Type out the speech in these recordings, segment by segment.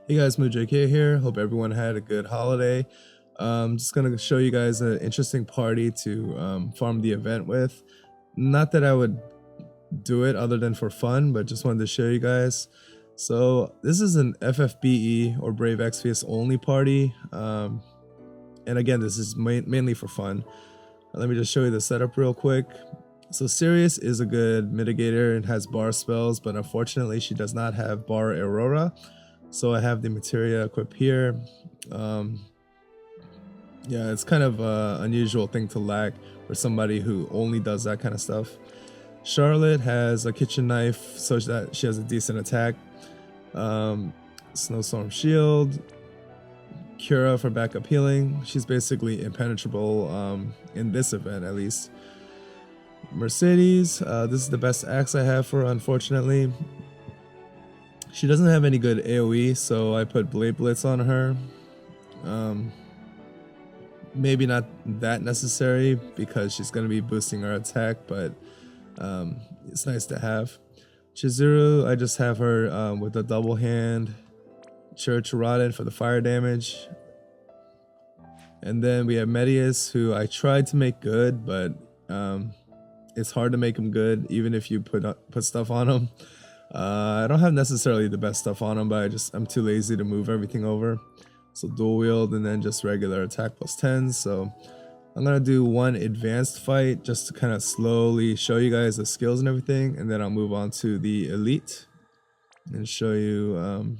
Hey guys, MoJK here. Hope everyone had a good holiday. Just gonna show you guys an interesting party to farm the event with. Not that I would do it other than for fun, but just wanted to show you guys. So this is an FFBE or Brave Exvius only party. And again, this is mainly for fun. Let me just show you the setup real quick. So Cerius is a good mitigator and has bar spells, but unfortunately she does not have bar Aurora. So I have the materia equipped here. Yeah, it's kind of an unusual thing to lack for somebody who only does that kind of stuff. Charlotte has a kitchen knife so that she has a decent attack. Snowstorm shield. Cura for backup healing. She's basically impenetrable in this event at least. Mercedes, this is the best axe I have for her, unfortunately. She doesn't have any good AoE, so I put Blade Blitz on her. Maybe not that necessary because she's going to be boosting her attack, but it's nice to have. Chizuru, I just have her with a double hand. Church Rodden for the fire damage. And then we have Medius, who I tried to make good, but it's hard to make him good even if you put stuff on him. I don't have necessarily the best stuff on him, but I'm too lazy to move everything over. So dual wield and then just regular attack plus 10. So I'm gonna do one advanced fight just to kind of slowly show you guys the skills and everything, and then I'll move on to the elite and show you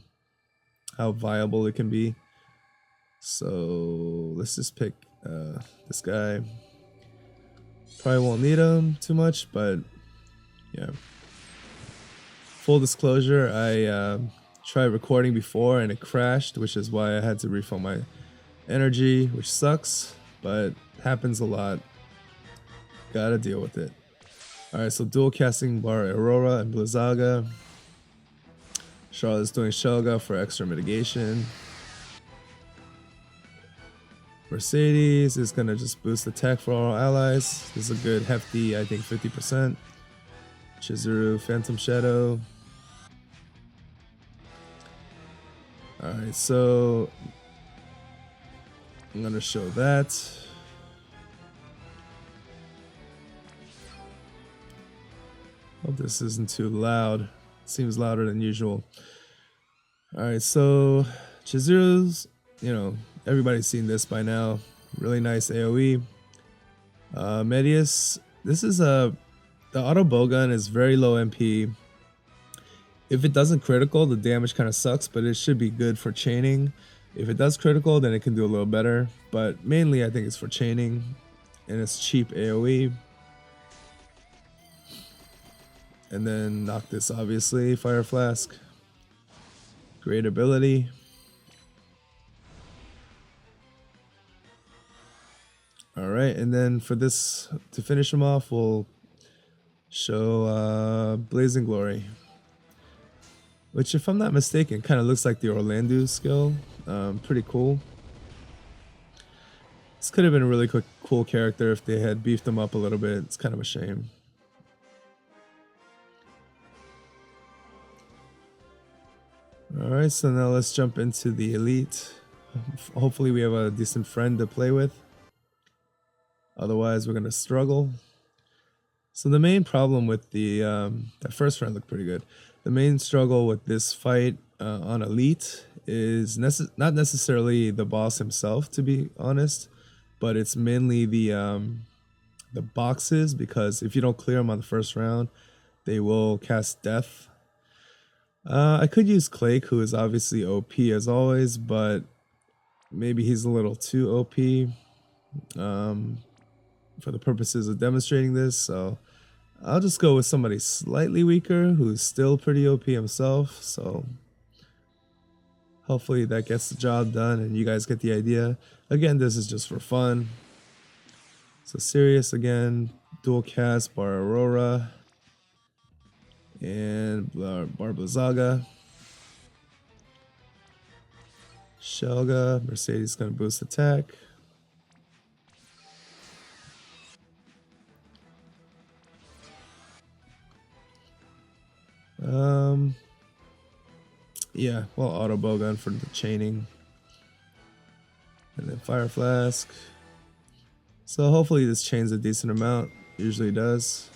how viable it can be. So let's just pick this guy. Probably won't need him too much, but yeah. Full disclosure, I tried recording before and it crashed, which is why I had to refill my energy, which sucks, but happens a lot. Gotta deal with it. Alright, so dual casting bar Aurora and Blizzaga. Charlotte's doing Shelga for extra mitigation. Mercedes is gonna just boost attack for all allies. This is a good hefty, I think 50%. Chizuru, Phantom Shadow. Alright, so I'm gonna show that. Hope this isn't too loud. It seems louder than usual. Alright, so Chizuru's, everybody's seen this by now. Really nice AoE. Medius, this is the auto bowgun is very low MP. If it doesn't critical, the damage kind of sucks, but it should be good for chaining. If it does critical, then it can do a little better, but mainly I think it's for chaining, and it's cheap AoE. And then Noctises, obviously, Fire Flask. Great ability. Alright, and then for this, to finish him off, we'll show Blazing Glory. Which, if I'm not mistaken, kind of looks like the Orlando skill. Pretty cool. This could have been a really cool character if they had beefed him up a little bit. It's kind of a shame. Alright, so now let's jump into the elite. Hopefully we have a decent friend to play with. Otherwise, we're going to struggle. So the main problem with the... that first friend looked pretty good. The main struggle with this fight on Elite is not necessarily the boss himself, to be honest, but it's mainly the boxes, because if you don't clear them on the first round, they will cast Death. I could use Clake, who is obviously OP as always, but maybe he's a little too OP for the purposes of demonstrating this, so I'll just go with somebody slightly weaker who's still pretty OP himself, so hopefully that gets the job done and you guys get the idea. Again, this is just for fun. So Cerius again, dual cast Bar Aurora and Bar Blizzaga. Shelga, Mercedes gonna boost attack. Yeah, well, auto bowgun for the chaining. And then fire flask. So hopefully this chains a decent amount. Usually does.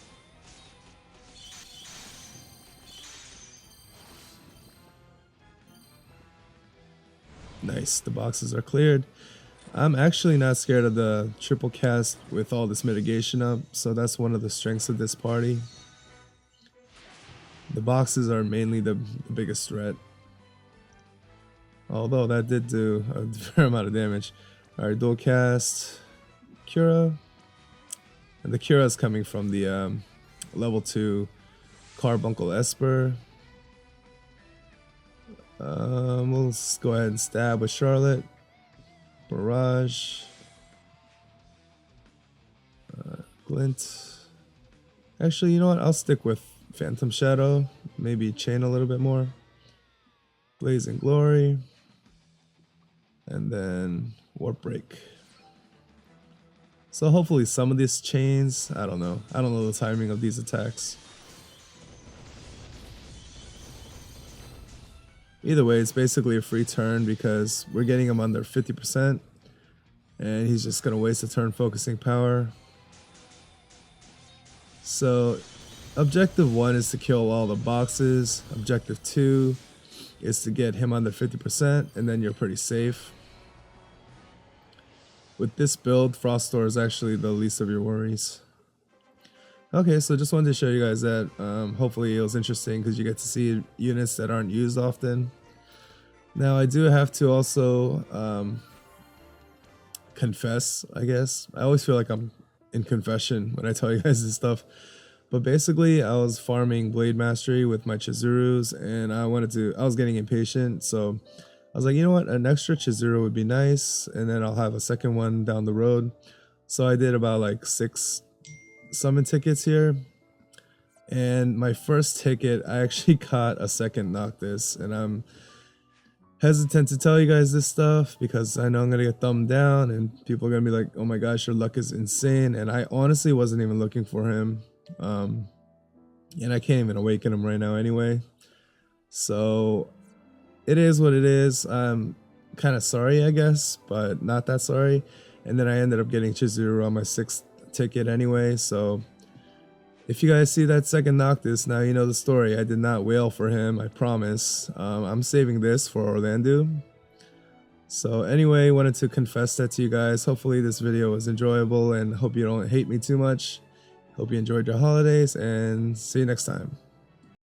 Nice, the boxes are cleared. I'm actually not scared of the triple cast with all this mitigation up, so that's one of the strengths of this party. The boxes are mainly the biggest threat. Although that did do a fair amount of damage. Alright, dual cast Cura. And the Cura is coming from the level 2 Carbuncle Esper. We'll go ahead and stab with Charlotte. Barrage. Glint. Actually, you know what? I'll stick with Phantom Shadow. Maybe chain a little bit more. Blazing Glory. And then Warp Break. So hopefully some of these chains, I don't know. I don't know the timing of these attacks. Either way, it's basically a free turn because we're getting him under 50%. And he's just going to waste a turn focusing power. So objective 1 is to kill all the boxes. Objective 2 is to get him under 50%, and then you're pretty safe. With this build, Frostor is actually the least of your worries. Okay, so just wanted to show you guys that. Hopefully it was interesting because you get to see units that aren't used often. Now I do have to also confess, I guess. I always feel like I'm in confession when I tell you guys this stuff. But basically I was farming Blade Mastery with my Chizurus, and I was getting impatient, so I was like, you know what, an extra Chizuru would be nice, and then I'll have a second one down the road. So I did about like 6 summon tickets here, and my first ticket I actually caught a second Noctis, and I'm hesitant to tell you guys this stuff because I know I'm gonna get thumbed down and people are gonna be like, oh my gosh, your luck is insane. And I honestly wasn't even looking for him, and I can't even awaken him right now anyway, so it is what it is. I'm kind of sorry, I guess, but not that sorry. And then I ended up getting Chizuru on my 6th ticket anyway, so if you guys see that second Noctis, now you know the story. I did not wail for him, I promise. I'm saving this for Orlando. So anyway, wanted to confess that to you guys. Hopefully this video was enjoyable and hope you don't hate me too much. Hope you enjoyed your holidays, and see you next time.